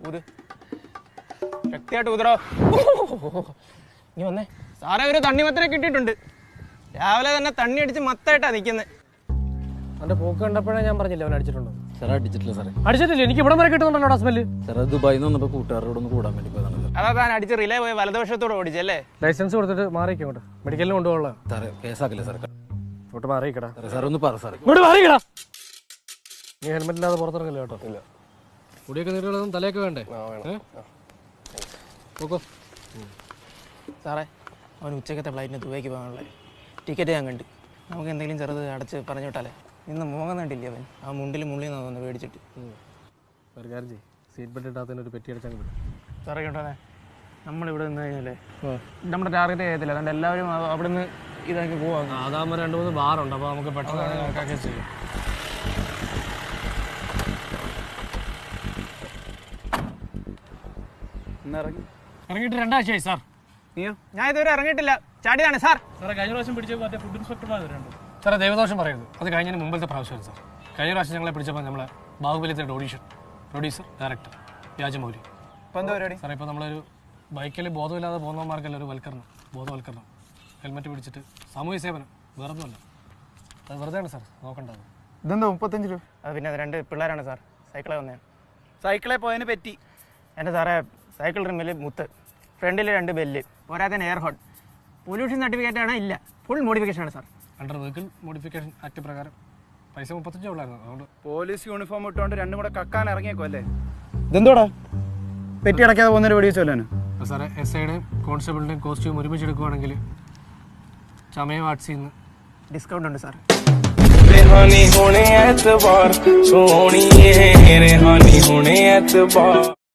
ഊത് ശക്തിയായിട്ട് ഊതറോ. നീ വന്നേ സാറേ, ഒരു തണ്ണിമത്തനെ കിട്ടിയിട്ടുണ്ട്. രാവിലെ തന്നെ തണ്ണി അടിച്ച് മത്തായിട്ടാ നിൽക്കുന്നത്. അവന്റെ പോക്ക് കണ്ടപ്പോഴേ ഞാൻ പറഞ്ഞില്ല അവൻ അടിച്ചിട്ടുണ്ടോ. സാറേ അടിച്ചിട്ടില്ല സാറേ. അടിച്ചിട്ടില്ല, എനിക്ക് ഇവിടം വരെ കിട്ടുന്നുണ്ടല്ലോ സ്മെല്ല്. സാറേ ദുബായിൽ നിന്ന് വന്നപ്പോൾ കൂട്ടുകാരോടൊന്ന് കൂടാൻ വേണ്ടി പോയതാണ്. അതാ താൻ അടിച്ച് റിലേ പോയി വലതുവശത്തോടെ ഓടിച്ചല്ലേ? ലൈസൻസ് കൊടുത്തിട്ട് മാറിയിക്കോ, ഇങ്ങോട്ട് മെഡിക്കലിന് കൊണ്ടുപോകാം. സാറേ കേസാക്കില്ല സാറേ. ഇങ്ങോട്ട് മാറിയിക്കടാ. സാറേ ഒന്ന് പറ സാറേ. ഇങ്ങോട്ട് മാറിയിക്കടാ. നീ ഹെൽമെറ്റ് ഇല്ലാതെ പുറത്തിറങ്ങില്ല കേട്ടോ. ഇല്ല, മുടിയൊക്കെ നീട്ടുള്ളതും തലയൊക്കെ വേണ്ടേ? നോക്കോ സാറേ, അവൻ ഉച്ചക്കത്തെ ഫ്ലൈറ്റിന് ദുബായിക്ക് പോകാനുള്ള ടിക്കറ്റ് ഞാൻ കണ്ട്. നമുക്ക് എന്തെങ്കിലും ചെറുത് അടച്ച് പറഞ്ഞു വിട്ടാലേ. ഇന്ന് മോഹം കണ്ടില്ലേ അവൻ? ആ മുണ്ടിൽ മുള്ളിൽ നിന്ന് വന്ന് മേടിച്ചിട്ട്. ഒരു കാര്യം ചെയ്യും, സീറ്റ് ബെൽറ്റ് ഇട്ടാത്തതിന് ഒരു പെറ്റി അടിച്ചാൽ വിടും. സാറേ കേട്ടോനെ, നമ്മളിവിടെ നിന്ന് കഴിഞ്ഞാലേ നമ്മുടെ ടാർഗറ്റ് ചെയ്യത്തില്ല. അതുകൊണ്ട് എല്ലാവരും അവിടെ നിന്ന് ഇതാക്കി പോവാം. അതാകുമ്പോൾ 2-3 ബാറുണ്ട്, അപ്പോൾ നമുക്ക് പെട്ടെന്ന് കണക്കാക്കി ചെയ്യും. ഇറങ്ങിയിട്ട് 2 ആഴ്ചയായി സാർ. അയ്യോ, ഞാൻ ഇതുവരെ ഇറങ്ങിയിട്ടില്ല. ചാടിയാണ് സാർ. സാറേ കഴിഞ്ഞ പ്രാവശ്യം പിടിച്ചപ്പോൾ മറ്റേ ഫുഡ് ഇൻസ്പെക്ടർമാർ വരുന്നുണ്ട്. സാറേ ദൈവദോഷം പറയരുത്, അത് കഴിഞ്ഞതിന് മുമ്പത്തെ പ്രാവശ്യമാണ് സാർ. കഴിഞ്ഞ പ്രാവശ്യം ഞങ്ങളെ പിടിച്ചപ്പോൾ നമ്മളെ ബാഹുബലിയുടെ പ്രൊഡ്യൂസർ ഡയറക്ടർ വ്യാജമൗലി. ഇപ്പോൾ എന്താ പരിപാടി സാറേ? ഇപ്പോൾ നമ്മളൊരു ബൈക്കിൽ ബോധമില്ലാതെ പോകുന്നവർക്കല്ല ഒരു ബോധവൽക്കരണം, ഹെൽമെറ്റ് പിടിച്ചിട്ട് സാമൂഹ്യ സേവനം, വേറെ ഒന്നുമല്ല. അത് വെറുതെയാണ് സാർ, നോക്കണ്ടത്. ഇതെന്താ 35 രൂപ? അത് പിന്നെ 2 പിള്ളേരാണ് സാർ, സൈക്കിളെ വന്നതാണ്. സൈക്കിളെ പോയതിന് പറ്റി. എൻ്റെ സാറേ, സൈക്കിൾ റിമ്മിൽ മുത്ത്, ഫ്രണ്ടിൽ 2 ബെല്ല്, പോരാത്തന്നെ എയർ ഹോൺ. പൊല്യൂഷൻ സർട്ടിഫിക്കറ്റ് ആണ്, ഇല്ല, ഫുൾ മോഡിഫിക്കേഷൻ ആണ് sir. Under vehicle modification act പ്രകാരം പൈസ 35 ഉള്ളായിരുന്നു. അതുകൊണ്ട് പോലീസ് യൂണിഫോം ഇട്ടുകൊണ്ട് 2 കൂടെ കക്കാൻ ഇറങ്ങിയേക്കോ അല്ലേ? ഇതെന്തോടാ പെറ്റി അടയ്ക്കാതെ പോകുന്നൊരു വെടി വെച്ചല്ലോ. സാറേ SIയുടെയും കോൺസ്റ്റബിളിൻ്റെയും കോസ്റ്റ്യൂം ഒരുമിച്ച് എടുക്കുവാണെങ്കിൽ ചമയം ആർട്സിൽ നിന്ന് ഡിസ്കൗണ്ട് ഉണ്ട് സാർ. रेहानी होने एतबार सोनिए रेहानी होने एतबार